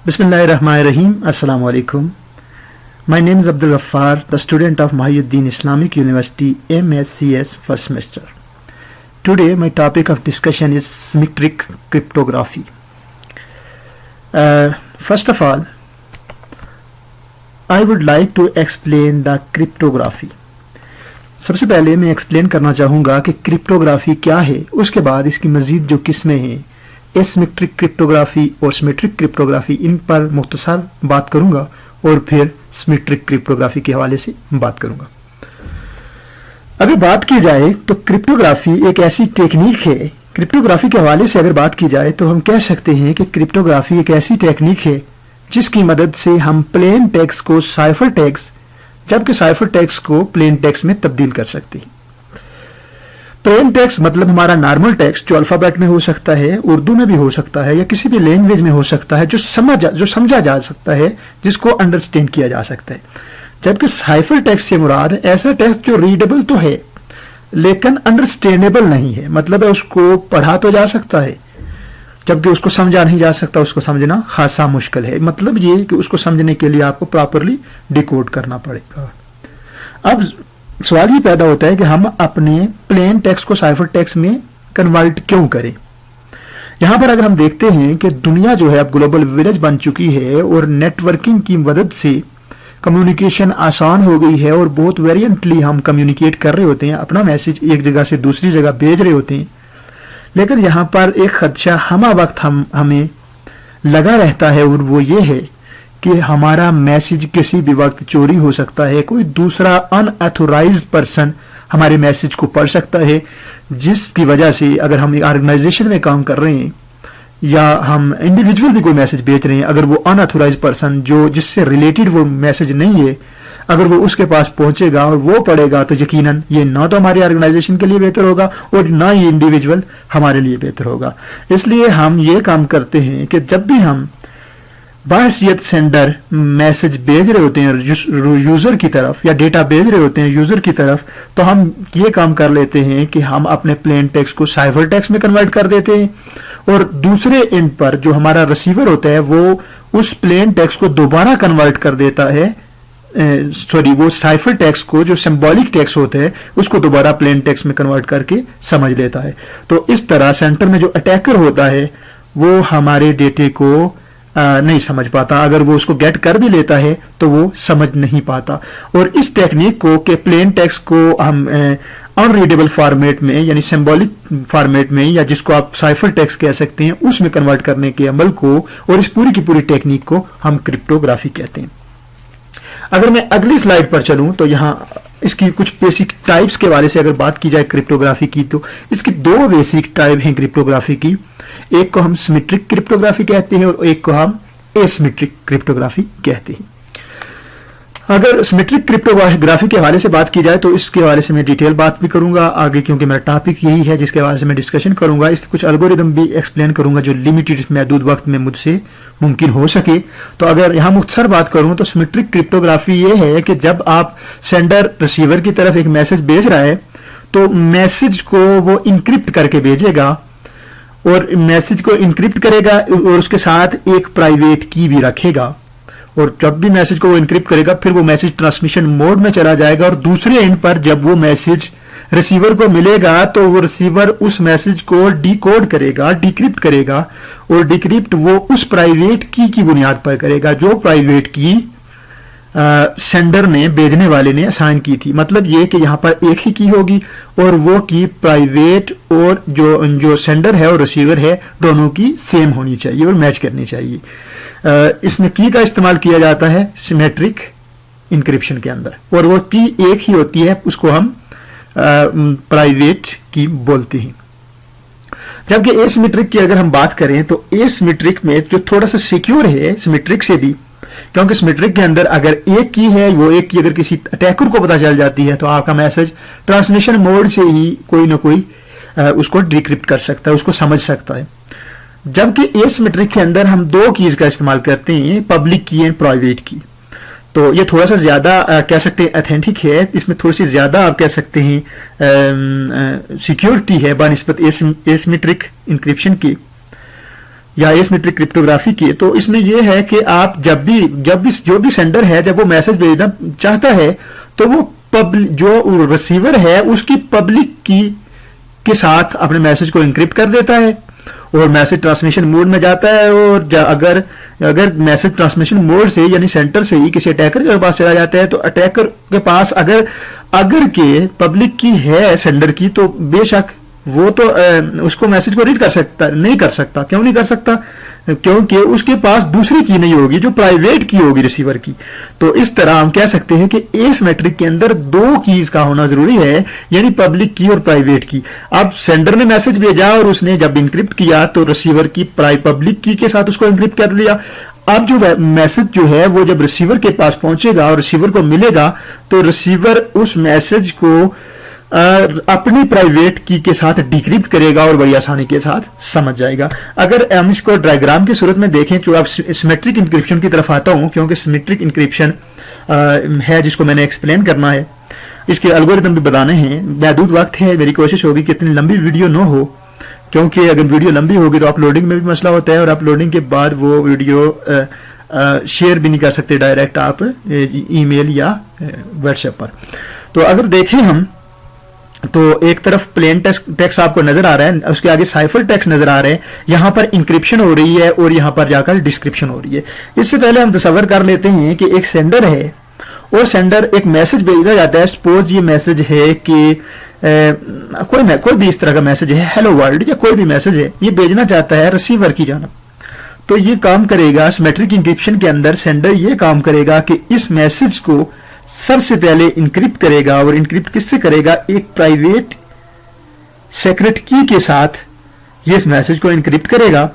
Bismillahirrahmanirrahim. Assalamu alaikum. My name is Abdul Ghaffar, the student of Mahiuddin Islamic University MSCS first semester. Today my topic of discussion is symmetric cryptography. First of all, I would like to explain the cryptography. सबसे पहले मैं explain करना चाहूँगा कि cryptography क्या है, उसके बाद इसकी मज़ीद जो किस्में हैं एसिमेट्रिक क्रिप्टोग्राफी और सिमेट्रिक क्रिप्टोग्राफी, इन पर मुख्तसर बात करूंगा और फिर सिमेट्रिक क्रिप्टोग्राफी के हवाले से बात करूंगा। अगर बात की जाए तो क्रिप्टोग्राफी एक ऐसी टेक्निक है, क्रिप्टोग्राफी के हवाले से अगर बात की जाए तो हम कह सकते हैं कि क्रिप्टोग्राफी एक ऐसी टेक्निक है जिसकी मदद से हम प्लेन टेक्स्ट को साइफर टेक्स्ट, जबकि साइफर टेक्स्ट को प्लेन टेक्स्ट में तब्दील कर सकते हैं। प्लेन टेक्स्ट मतलब हमारा नॉर्मल टेक्स्ट जो अल्फाबेट में हो सकता है, उर्दू में भी हो सकता है या किसी भी लैंग्वेज में हो सकता है, जो समझा जा सकता है, जिसको अंडरस्टैंड किया जा सकता है। जबकि साइफर टेक्स्ट से मुराद ऐसा टेक्स्ट जो रीडेबल तो है लेकिन अंडरस्टैंडेबल नहीं है, मतलब है उसको पढ़ा तो जा सकता है जबकि उसको समझा नहीं जा सकता, उसको समझना खासा मुश्किल है। मतलब ये कि उसको समझने के लिए आपको प्रॉपरली डिकोड करना पड़ेगा। अब सवाल ये पैदा होता है कि हम अपने प्लेन टेक्स्ट को साइफर टेक्स्ट में कन्वर्ट क्यों करें। यहां पर अगर हम देखते हैं कि दुनिया जो है अब ग्लोबल विलेज बन चुकी है और नेटवर्किंग की मदद से कम्युनिकेशन आसान हो गई है और बहुत वेरिएंटली हम कम्युनिकेट कर रहे होते हैं, अपना मैसेज एक जगह से दूसरी जगह भेज रहे होते हैं। लेकिन यहां पर एक खदशा हमा वक्त हमें लगा रहता है और वो ये है कि हमारा मैसेज किसी भी वक्त चोरी हो सकता है। कोई दूसरा अनऑथोराइज्ड पर्सन हमारे मैसेज को पढ़ सकता है, जिसकी वजह से अगर हम एक ऑर्गेनाइजेशन में काम कर रहे हैं या हम इंडिविजुअल भी कोई मैसेज भेज रहे हैं, अगर वो अनऑथोराइज्ड पर्सन जो जिससे रिलेटेड वो मैसेज नहीं है, अगर वो उसके पास पहुंचेगा और वो पढ़ेगा तो यकीनन ये ना तो हमारे ऑर्गेनाइजेशन के लिए बेहतर होगा और ना ये इंडिविजुअल हमारे लिए बेहतर होगा। इसलिए हम ये काम करते हैं कि जब भी हम बाहसियत सेंडर मैसेज भेज रहे होते हैं यूजर की तरफ या डेटा भेज रहे होते हैं यूजर की तरफ, तो हम ये काम कर लेते हैं कि हम अपने प्लेन टेक्स्ट को साइफर टेक्स्ट में कन्वर्ट कर देते हैं और दूसरे एंड पर जो हमारा रिसीवर होता है वो उस प्लेन टेक्स्ट को दोबारा कन्वर्ट कर देता है, वो साइफर टेक्स्ट को जो सिंबॉलिक टेक्स्ट होता है उसको दोबारा प्लेन टेक्स्ट में कन्वर्ट करके समझ लेता है। तो इस तरह सेंटर में जो अटैकर होता है वो हमारे डेटे को नहीं समझ पाता, अगर वो उसको गेट कर भी लेता है तो वो समझ नहीं पाता। और इस टेक्निक को के प्लेन टेक्स्ट को हम अनरीडेबल फॉर्मेट में यानी सिंबॉलिक फॉर्मेट में या जिसको आप साइफर टेक्स्ट कह सकते हैं उसमें कन्वर्ट करने के अमल को और इस पूरी की पूरी टेक्निक को हम क्रिप्टोग्राफी कहते हैं। अगर मैं अगली स्लाइड पर चलूं तो यहाँ इसकी कुछ बेसिक टाइप्स के बारे से अगर बात की जाए क्रिप्टोग्राफी की, तो इसकी दो बेसिक टाइप हैं क्रिप्टोग्राफी की। एक को हम सिमेट्रिक क्रिप्टोग्राफी कहते हैं और एक को हम एसिमेट्रिक क्रिप्टोग्राफी कहते हैं। अगर सिमेट्रिक क्रिप्टोग्राफी के हवाले से बात की जाए तो इसके हवाले से मैं डिटेल बात भी करूंगा आगे, क्योंकि मेरा टॉपिक यही है जिसके हवाले से मैं डिस्कशन करूंगा। इसके कुछ एल्गोरिदम भी एक्सप्लेन करूंगा जो लिमिटेड महदूद वक्त में मुझसे मुमकिन हो सके। तो अगर यहाँ मुख्तसर बात करूं तो सिमेट्रिक क्रिप्टोग्राफी ये है कि जब आप सेंडर रिसीवर की तरफ एक मैसेज भेज रहा है तो मैसेज को वो इनक्रिप्ट करके भेजेगा और मैसेज को इनक्रिप्ट करेगा और उसके साथ एक प्राइवेट की भी रखेगा, और जब भी मैसेज को वो इनक्रिप्ट करेगा फिर वो मैसेज ट्रांसमिशन मोड में चला जाएगा और दूसरे एंड पर जब वो मैसेज रिसीवर को मिलेगा तो वो रिसीवर उस मैसेज को डिकोड करेगा, डिक्रिप्ट करेगा और डिक्रिप्ट वो उस प्राइवेट की बुनियाद पर करेगा जो प्राइवेट की सेंडर ने, भेजने वाले ने असाइन की थी। मतलब ये कि यहाँ पर एक ही की होगी और वो की प्राइवेट और जो सेंडर है और रिसीवर है दोनों की सेम होनी चाहिए और मैच करनी चाहिए। इसमें की का इस्तेमाल किया जाता है सिमेट्रिक इंक्रिप्शन के अंदर और वो की एक ही होती है, उसको हम प्राइवेट की बोलते हैं। जबकि एसिमेट्रिक की अगर हम बात करें तो एसिमेट्रिक में जो थोड़ा सा सिक्योर है सिमेट्रिक से भी, क्योंकि सिमेट्रिक के अंदर अगर एक की है वो एक की अगर किसी अटैकर को पता चल जाती है तो आपका मैसेज ट्रांसमिशन मोड से ही कोई ना कोई उसको डिक्रिप्ट कर सकता है, उसको समझ सकता है। जबकि एसिमेट्रिक के अंदर हम दो कीज का इस्तेमाल करते हैं, पब्लिक की एंड प्राइवेट की। तो ये थोड़ा सा ज्यादा कह सकते हैं ऑथेंटिक है, इसमें थोड़ी सी ज्यादा आप कह सकते हैं सिक्योरिटी है बनिस्बत एसिमेट्रिक इंक्रिप्शन की। या एसिमेट्रिक क्रिप्टोग्राफी की, तो इसमें यह है कि आप जब भी जो भी सेंडर है जब वो मैसेज भेजना चाहता है तो वो जो रिसीवर है उसकी पब्लिक की के साथ अपने मैसेज को इंक्रिप्ट कर देता है और मैसेज ट्रांसमिशन मोड में जाता है। और अगर मैसेज ट्रांसमिशन मोड से यानी सेंटर से ही किसी अटैकर के पास चला जाता है तो अटैकर के पास अगर के पब्लिक की है सेंडर की, तो बेशक वो तो उसको मैसेज को रीड कर सकता नहीं कर सकता। क्यों नहीं कर सकता? क्योंकि उसके पास दूसरी की नहीं होगी जो प्राइवेट की होगी रिसीवर की। तो इस तरह हम कह सकते हैं कि एसिमेट्रिक के अंदर दो कीज का होना जरूरी है, यानी पब्लिक की और प्राइवेट की। अब सेंडर ने मैसेज भेजा और उसने जब इंक्रिप्ट किया तो रिसीवर की पब्लिक की के साथ उसको इंक्रिप्ट कर दिया। अब जो मैसेज जो है वो जब रिसीवर के पास पहुंचेगा और रिसीवर को मिलेगा तो रिसीवर उस मैसेज को अपनी प्राइवेट की के साथ डिक्रिप्ट करेगा और बड़ी आसानी के साथ समझ जाएगा। अगर हम इसको डायग्राम की सूरत में देखें तो आप सिमेट्रिक इंक्रिप्शन की तरफ आता हूं, क्योंकि सिमेट्रिक इंक्रिप्शन है जिसको मैंने एक्सप्लेन करना है, इसके एल्गोरिथम भी बताने हैं। महदूद वक्त है, मेरी कोशिश होगी कि इतनी लंबी वीडियो न हो, क्योंकि अगर वीडियो लंबी होगी तो अपलोडिंग में भी मसला होता है और अपलोडिंग के बाद वो वीडियो शेयर भी नहीं कर सकते डायरेक्ट आप ईमेल या व्हाट्सएप पर। तो अगर देखें हम तो एक तरफ प्लेन टेक्स्ट आपको नजर आ रहा है, उसके आगे साइफर टेक्स्ट नजर आ रहे हैं, यहां पर इंक्रिप्शन हो रही है और यहां पर जाकर डिस्क्रिप्शन हो रही है। इससे पहले हम तसव्वुर कर लेते हैं कि एक सेंडर है और सेंडर एक मैसेज भेजा जाता है। सपोज ये मैसेज है कि कोई भी इस तरह का मैसेज है, हेलो वर्ल्ड या कोई भी मैसेज है, ये भेजना चाहता है रिसीवर की जानब। तो ये काम करेगा सिमेट्रिक इंक्रिप्शन के अंदर, सेंडर ये काम करेगा कि इस मैसेज को सबसे पहले इंक्रिप्ट करेगा। और इंक्रिप्ट किससे करेगा? एक प्राइवेट सीक्रेट की के साथ ये इस मैसेज को इंक्रिप्ट करेगा।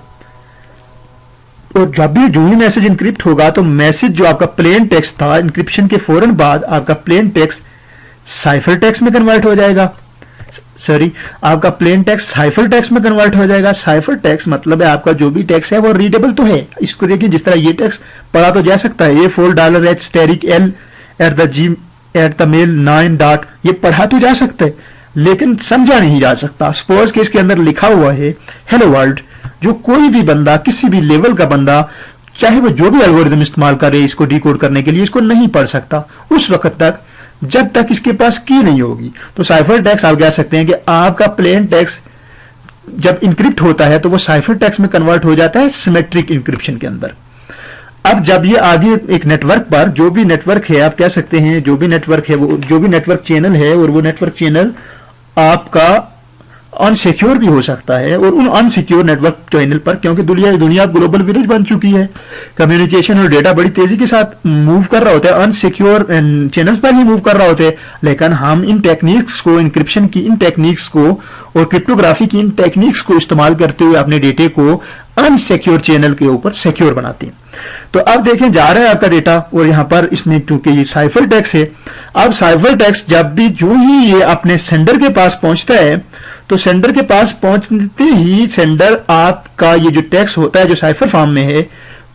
और जब भी जो ही मैसेज इंक्रिप्ट होगा तो मैसेज जो आपका प्लेन टेक्स्ट था इंक्रिप्शन के फौरन बाद आपका प्लेन टेक्स्ट साइफर टेक्स्ट में कन्वर्ट हो जाएगा। आपका प्लेन टेक्स्ट साइफर टेक्स्ट में कन्वर्ट हो जाएगा। साइफर टेक्स्ट मतलब है आपका जो भी टेक्स्ट है वो रीडेबल तो है। इसको देखिए, जिस तरह ये टेक्स्ट पढ़ा तो जा सकता है, ये $4 स्टेरिक L @the@mail9. ये पढ़ा तो जा सकता है लेकिन समझा नहीं जा सकता। सपोज कि इसके अंदर लिखा हुआ है हेलो वर्ल्ड, जो कोई भी बंदा किसी भी लेवल का बंदा चाहे वो जो भी एल्गोरिथम इस्तेमाल करे इसको डिकोड करने के लिए, इसको नहीं पढ़ सकता उस वक्त तक जब तक इसके पास की नहीं होगी। तो साइफर टेक्स्ट आप कह सकते हैं कि आपका प्लेन टेक्स्ट जब इंक्रिप्ट होता है तो वो साइफर टेक्स्ट में कन्वर्ट हो जाता है सिमेट्रिक इंक्रिप्शन के अंदर। अब जब ये आगे एक नेटवर्क पर, जो भी नेटवर्क है आप कह सकते हैं, जो भी नेटवर्क है वो जो भी नेटवर्क चैनल है, और वो नेटवर्क चैनल आपका अनसिक्योर भी हो सकता है। और उन अनसिक्योर नेटवर्क चैनल पर, क्योंकि दुनिया ग्लोबल विलेज बन चुकी है, कम्युनिकेशन और डेटा बड़ी तेजी के साथ मूव कर रहा होता है, अनसिक्योर चैनल्स पर ही मूव कर रहा होता है। लेकिन हम इन टेक्निक्स को, इंक्रिप्शन की इन टेक्निक्स को और क्रिप्टोग्राफी की इन टेक्निक्स को इस्तेमाल करते हुए अपने डेटे को अनसिक्योर चैनल के ऊपर सिक्योर बनाते हैं। तो अब देखें, जा रहा है आपका डेटा और यहां पर इसमें क्योंकि ये साइफर टेक्स्ट है, अब साइफर टेक्स्ट जब भी जो ही ये अपने सेंडर के पास पहुंचता है तो सेंडर के पास पहुंचते ही सेंडर आपका ये जो टेक्स्ट होता है जो साइफर फॉर्म में है,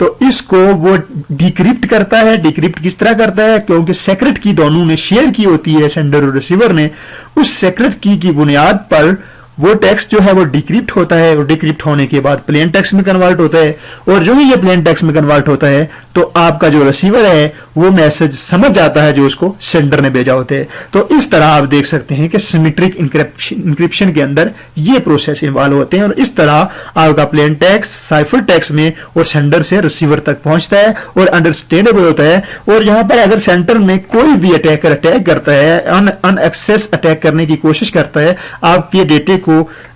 तो इसको वो डिक्रिप्ट करता है। डिक्रिप्ट किस तरह करता है? क्योंकि सीक्रेट की दोनों ने शेयर की होती है, सेंडर और रिसीवर ने, उस सीक्रेट की बुनियाद पर वो टेक्स्ट जो है वो डिक्रिप्ट होता है और डिक्रिप्ट होने के बाद प्लेन टेक्स्ट में कन्वर्ट होता है। और जो ही ये प्लेन टेक्स्ट में कन्वर्ट होता है तो आपका जो रिसीवर है वो मैसेज समझ जाता है जो उसको सेंडर ने भेजा होता है। तो इस तरह आप देख सकते हैं कि सिमेट्रिक इंक्रिप्शन के अंदर ये प्रोसेस इन्वॉल्व होते हैं और इस तरह आपका प्लेन टेक्स्ट साइफर टेक्स्ट में और सेंडर से रिसीवर तक पहुंचता है और अंडरस्टैंडेबल होता है। और यहां पर अगर सेंटर में कोई भी अटैकर अटैक करता है, अनएक्सेस अटैक करने की कोशिश करता है, आपके डेटे को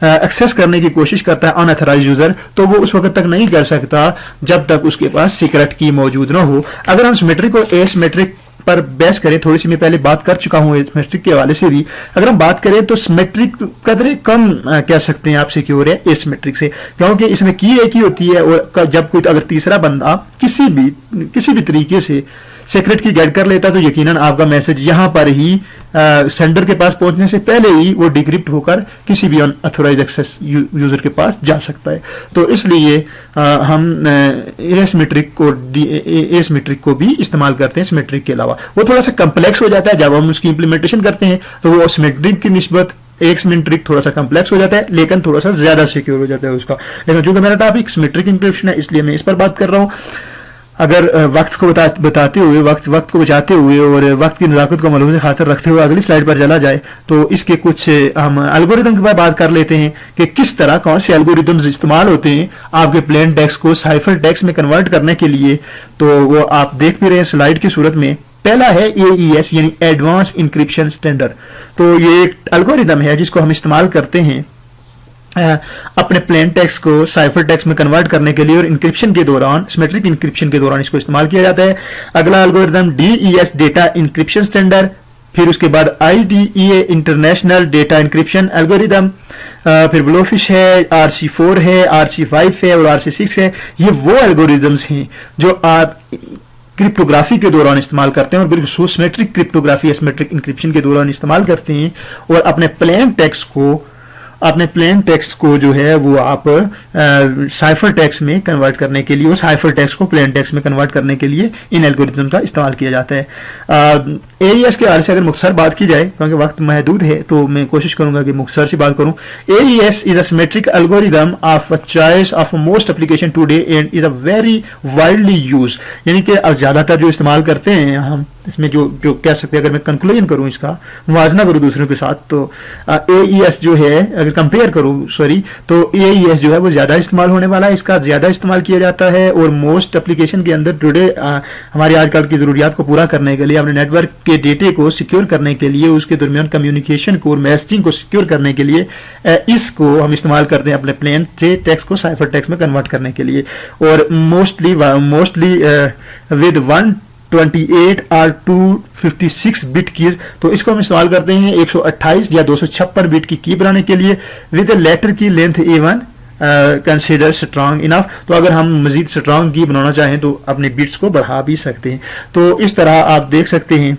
एक्सेस करने की कोशिश करता है अनऑथराइज्ड यूजर, तो वो उस वक्त तक नहीं कर सकता जब तक उसके पास सीक्रेट की मौजूद ना हो। अगर हम सिमेट्रिक और एसिमेट्रिक पर बेस करें, थोड़ी सी मैं पहले बात कर चुका हूं एसिमेट्रिक के हवाले से भी, अगर हम बात करें तो सिमेट्रिक कदरे कम कह सकते हैं आप सिक्योर है एसिमेट्रिक से, क्योंकि इसमें की एक ही होती है और जब कोई अगर तीसरा बंदा किसी भी तरीके से सीक्रेट की गेट कर लेता तो यकीनन आपका मैसेज यहां पर ही सेंडर के पास पहुंचने से पहले ही वो डिक्रिप्ट होकर किसी भी अनऑथराइज्ड एक्सेस यूजर के पास जा सकता है। तो इसलिए हम एसिमेट्रिक को भी इस्तेमाल करते हैं सिमेट्रिक के अलावा। वो थोड़ा सा कम्प्लेक्स हो जाता है जब हम उसकी इंप्लीमेंटेशन करते हैं, तो वो सिमेट्रिक की निस्बत एक सिमेट्रिक थोड़ा सा कॉम्प्लेक्स हो जाता है लेकिन थोड़ा सा ज्यादा सिक्योर हो जाता है उसका। लेकिन चूंकि मेरा टॉपिक सिमेट्रिक इंक्रिप्शन है इसलिए मैं इस पर बात कर रहा हूँ। अगर वक्त को बताते हुए वक्त को बचाते हुए और वक्त की नज़ाकत को मलूज़ खातिर रखते हुए अगली स्लाइड पर चला जाए तो इसके कुछ हम एल्गोरिदम के बारे में बात कर लेते हैं कि किस तरह कौन से एल्गोरिदम्स इस्तेमाल होते हैं आपके प्लेन टेक्स्ट को साइफर टेक्स्ट में कन्वर्ट करने के लिए। तो वो आप देख भी रहे हैं स्लाइड की सूरत में। पहला है AES यानी एडवांस इंक्रिप्शन स्टैंडर्ड। तो ये एक एल्गोरिदम है जिसको हम इस्तेमाल करते हैं अपने प्लेन टेक्स्ट को साइफर टेक्स्ट में कन्वर्ट करने के लिए और इंक्रिप्शन के दौरान सिमेट्रिक इंक्रिप्शन के दौरान इसको इस्तेमाल किया जाता है। अगला algorithm DES data encryption standard, फिर उसके बाद IDEA international data encryption algorithm, फिर ब्लोफिश है, RC4 है, RC5 है और RC6 है। ये वो एल्गोरिदम्स हैं जो आप क्रिप्टोग्राफी के दौरान इस्तेमाल करते हैं और बिल्कुल सिमेट्रिक क्रिप्टोग्राफी या सिमेट्रिक इंक्रिप्शन के दौरान इस्तेमाल करते हैं और अपने प्लेन टेक्स्ट को जो है वो आप साइफर टेक्स्ट में कन्वर्ट करने के लिए और साइफर टेक्स्ट को प्लेन टेक्स्ट में कन्वर्ट करने के लिए इन एल्गोरिथम का इस्तेमाल किया जाता है। AES के बारे से अगर मुख्तसर बात की जाए क्योंकि वक्त महदूद है तो मैं कोशिश करूंगा कि मुख्तसर सी बात करूं। AES is a symmetric algorithm of a choice of most application today and is a very widely use, यानी कि अब ज्यादातर जो इस्तेमाल करते हैं हम इसमें जो कह सकते हैं, अगर मैं कंक्लूजन करूं इसका मुवाजना करूं दूसरों के साथ तो AES जो है अगर कंपेयर करूं तो AES जो है वो ज्यादा इस्तेमाल होने वाला है, इसका ज्यादा इस्तेमाल किया जाता है और मोस्ट एप्लीकेशन के अंदर टुडे हमारी आजकल की जरूरियात को पूरा करने के लिए अपने नेटवर्क के डेटे को सिक्योर करने के लिए उसके दरमियान कम्युनिकेशन को और मैसेजिंग को सिक्योर करने के लिए इसको हम इस्तेमाल करते हैं अपने प्लेन से टेक्स्ट को साइफर टेक्स्ट में कन्वर्ट करने के लिए। और मोस्टली विद 128 और 256 बिट कीज, तो इसको हम इस्तेमाल करते हैं 128 या 256 बिट की बनाने के लिए विद लेटर की length A1 consider strong enough. तो अगर हम मजीद स्ट्रांग की बनाना चाहें तो अपने बिट्स को बढ़ा भी सकते हैं। तो इस तरह आप देख सकते हैं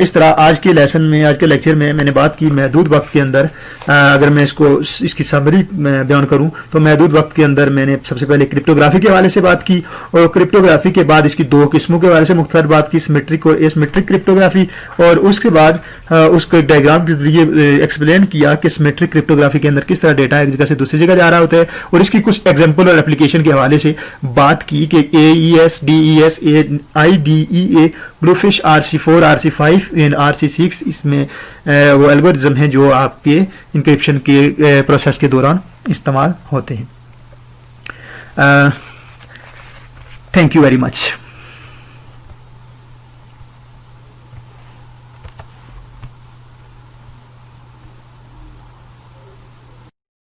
इस तरह आज के लेसन में, आज के लेक्चर में मैंने बात की महदूद वक्त के अंदर। अगर मैं इसकी समरी बयान करूं तो महदूद वक्त के अंदर मैंने सबसे पहले क्रिप्टोग्राफी के हवाले से बात की और क्रिप्टोग्राफी के बाद इसकी दो किस्मों के हवाले से मुख्तसर बात की, सिमेट्रिक और एसिमेट्रिक क्रिप्टोग्राफी, और उसके बाद उसको डायग्राम के जरिए एक्सप्लेन किया कि सिमेट्रिक क्रिप्टोग्राफी के अंदर किस तरह डेटा एक जगह से दूसरी जगह जा रहा होता है और इसकी कुछ एग्जाम्पल और एप्लीकेशन के हवाले से बात की कि AES, DES, IDEA, bluefish, RC4, RC5 and RC6 इसमें वो एल्गोरिज्म हैं जो आपके इंक्रिप्शन के प्रोसेस के दौरान इस्तेमाल होते हैं। Thank you very much.